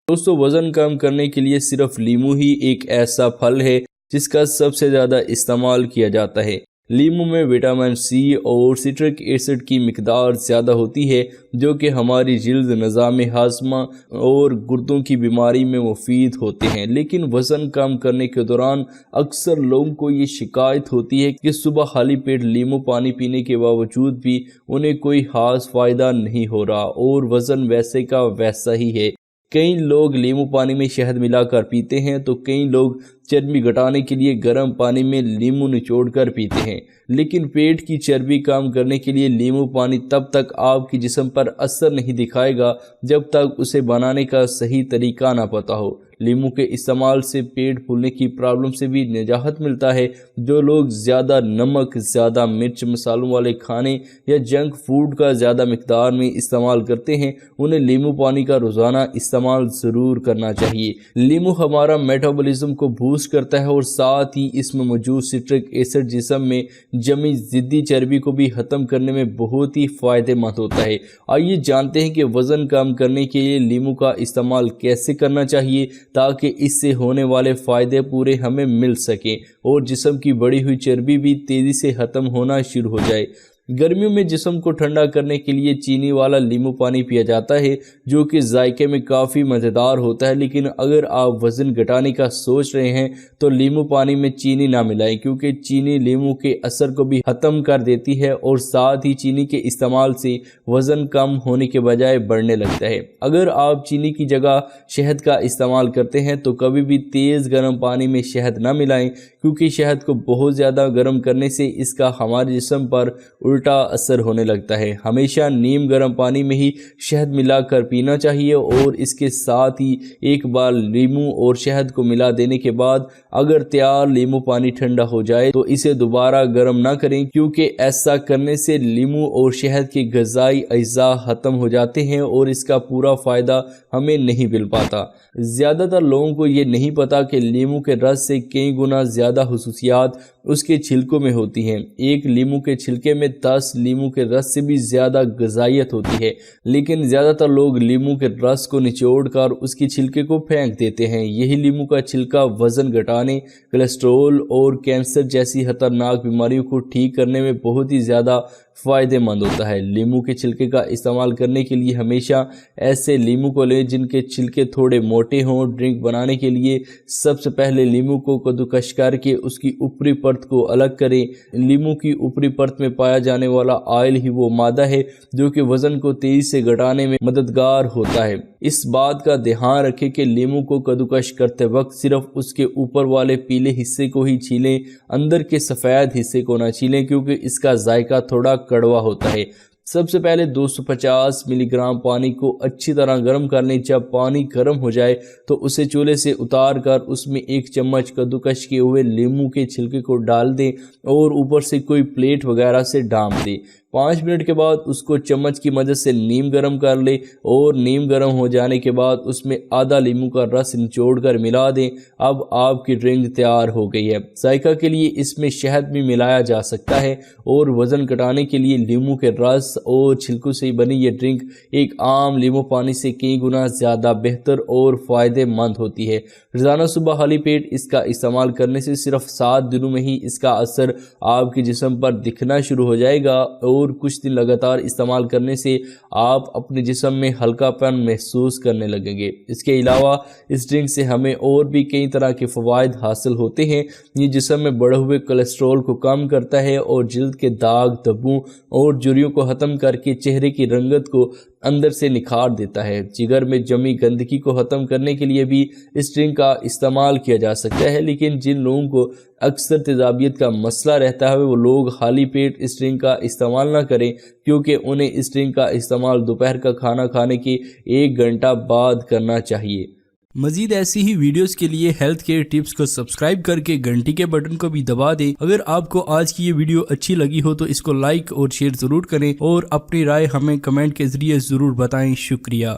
दोस्तों, वज़न कम करने के लिए सिर्फ लीमू ही एक ऐसा फल है जिसका सबसे ज़्यादा इस्तेमाल किया जाता है। लीमू में विटामिन सी और सिट्रिक एसिड की मिकदार ज़्यादा होती है, जो कि हमारी जिल्द, निज़ाम हाज़मा और गुर्दों की बीमारी में मुफीद होते हैं। लेकिन वज़न कम करने के दौरान अक्सर लोगों को ये शिकायत होती है कि सुबह खाली पेट लीमू पानी पीने के बावजूद भी उन्हें कोई खास फ़ायदा नहीं हो रहा और वज़न वैसे का वैसा ही है। कई लोग नींबू पानी में शहद मिलाकर पीते हैं, तो कई लोग चर्बी घटाने के लिए गर्म पानी में नींबू निचोड़कर पीते हैं। लेकिन पेट की चर्बी कम करने के लिए नींबू पानी तब तक आपके जिस्म पर असर नहीं दिखाएगा जब तक उसे बनाने का सही तरीका ना पता हो। नींबू के इस्तेमाल से पेट फूलने की प्रॉब्लम से भी निजात मिलता है। जो लोग ज़्यादा नमक, ज़्यादा मिर्च मसालों वाले खाने या जंक फूड का ज़्यादा मिकदार में इस्तेमाल करते हैं, उन्हें नींबू पानी का रोज़ाना इस्तेमाल ज़रूर करना चाहिए। नींबू हमारा मेटाबॉलिज्म को बूस्ट करता है और साथ ही इसमें मौजूद सिट्रिक एसिड जिस्म में जमी ज़िद्दी चर्बी को भी ख़त्म करने में बहुत ही फ़ायदेमंद होता है। आइए जानते हैं कि वज़न कम करने के लिए नींबू का इस्तेमाल कैसे करना चाहिए ताकि इससे होने वाले फ़ायदे पूरे हमें मिल सकें और जिस्म की बढ़ी हुई चर्बी भी तेज़ी से ख़त्म होना शुरू हो जाए। गर्मियों में जिस्म को ठंडा करने के लिए चीनी वाला नींबू पानी पिया जाता है, जो कि जायके में काफ़ी मज़ेदार होता है। लेकिन अगर आप वज़न घटाने का सोच रहे हैं तो नींबू पानी में चीनी ना मिलाएं, क्योंकि चीनी नींबू के असर को भी ख़त्म कर देती है और साथ ही चीनी के इस्तेमाल से वज़न कम होने के बजाय बढ़ने लगता है। अगर आप चीनी की जगह शहद का इस्तेमाल करते हैं तो कभी भी तेज़ गर्म पानी में शहद ना मिलाएं, क्योंकि शहद को बहुत ज़्यादा गर्म करने से इसका हमारे जिस्म पर उल्टा असर होने लगता है। हमेशा नीम गर्म पानी में ही शहद मिलाकर पीना चाहिए और इसके साथ ही एक बार नींबू और शहद को मिला देने के बाद अगर तैयार नींबू पानी ठंडा हो जाए तो इसे दोबारा गर्म ना करें, क्योंकि ऐसा करने से नींबू और शहद के ग़िज़ाई अज्जा ख़त्म हो जाते हैं और इसका पूरा फ़ायदा हमें नहीं मिल पाता। ज़्यादातर लोगों को ये नहीं पता कि नींबू के रस से कई गुना ज़्यादा खुसूसियात उसके छिलकों में होती हैं। एक नींबू के छिलके में 10 नींबू के रस से भी ज़्यादा ग़िज़ाइयत होती है, लेकिन ज़्यादातर लोग नींबू के रस को निचोड़कर उसके छिलके को फेंक देते हैं। यही नींबू का छिलका वज़न घटाने, कोलेस्ट्रॉल और कैंसर जैसी खतरनाक बीमारियों को ठीक करने में बहुत ही ज़्यादा फ़ायदेमंद होता है। नींबू के छिलके का इस्तेमाल करने के लिए हमेशा ऐसे नींबू को लें जिनके छिलके थोड़े मोटे हों। ड्रिंक बनाने के लिए सबसे पहले नींबू को कद्दूकस करके उसकी ऊपरी परत को अलग करें। नींबू की ऊपरी परत में पाया जाने वाला ऑयल ही वो मादा है जो कि वज़न को तेज़ी से घटाने में मददगार होता है। इस बात का ध्यान रखें कि नींबू को कद्दूकस करते वक्त सिर्फ उसके ऊपर वाले पीले हिस्से को ही छीलें, अंदर के सफ़ेद हिस्से को ना छीलें, क्योंकि इसका जायका थोड़ा कड़वा होता है। सबसे पहले 250 मिलीग्राम पानी को अच्छी तरह गर्म कर लें। जब पानी गर्म हो जाए तो उसे चूल्हे से उतार कर उसमें 1 चम्मच कद्दूकस किए हुए नींबू के छिलके को डाल दें और ऊपर से कोई प्लेट वगैरह से ढाँप दें। 5 मिनट के बाद उसको चम्मच की मदद से नीम गर्म कर ले और नीम गर्म हो जाने के बाद उसमें आधा नींबू का रस निचोड़ कर मिला दें। अब आपकी ड्रिंक तैयार हो गई है। जायका के लिए इसमें शहद भी मिलाया जा सकता है और वज़न घटाने के लिए नींबू के रस और छिलकों से बनी ये ड्रिंक एक आम नींबू पानी से कई गुना ज़्यादा बेहतर और फ़ायदेमंद होती है। रोज़ाना सुबह खाली पेट इसका इस्तेमाल करने से सिर्फ 7 दिनों में ही इसका असर आपके जिस्म पर दिखना शुरू हो जाएगा और कुछ दिन लगातार इस्तेमाल करने से आप अपने जिस्म में हल्कापन महसूस करने लगेंगे। इसके अलावा इस ड्रिंक से हमें और भी कई तरह के फ़वाइद हासिल होते हैं। ये जिस्म में बढ़े हुए कोलेस्ट्रॉल को कम करता है और जल्द के दाग, धब्बों और झुर्रियों को ख़त्म करके चेहरे की रंगत को अंदर से निखार देता है। जिगर में जमी गंदगी को ख़त्म करने के लिए भी इस ड्रिंक का इस्तेमाल किया जा सकता है। लेकिन जिन लोगों को अक्सर तेज़ाबियत का मसला रहता है वो लोग खाली पेट इस ड्रिंक का इस्तेमाल ना करें, क्योंकि उन्हें इस ड्रिंक का इस्तेमाल दोपहर का खाना खाने के 1 घंटा बाद करना चाहिए। मजीद ऐसी ही वीडियोस के लिए हेल्थ केयर टिप्स को सब्सक्राइब करके घंटी के बटन को भी दबा दें। अगर आपको आज की ये वीडियो अच्छी लगी हो तो इसको लाइक और शेयर ज़रूर करें और अपनी राय हमें कमेंट के ज़रिए ज़रूर बताएं। शुक्रिया।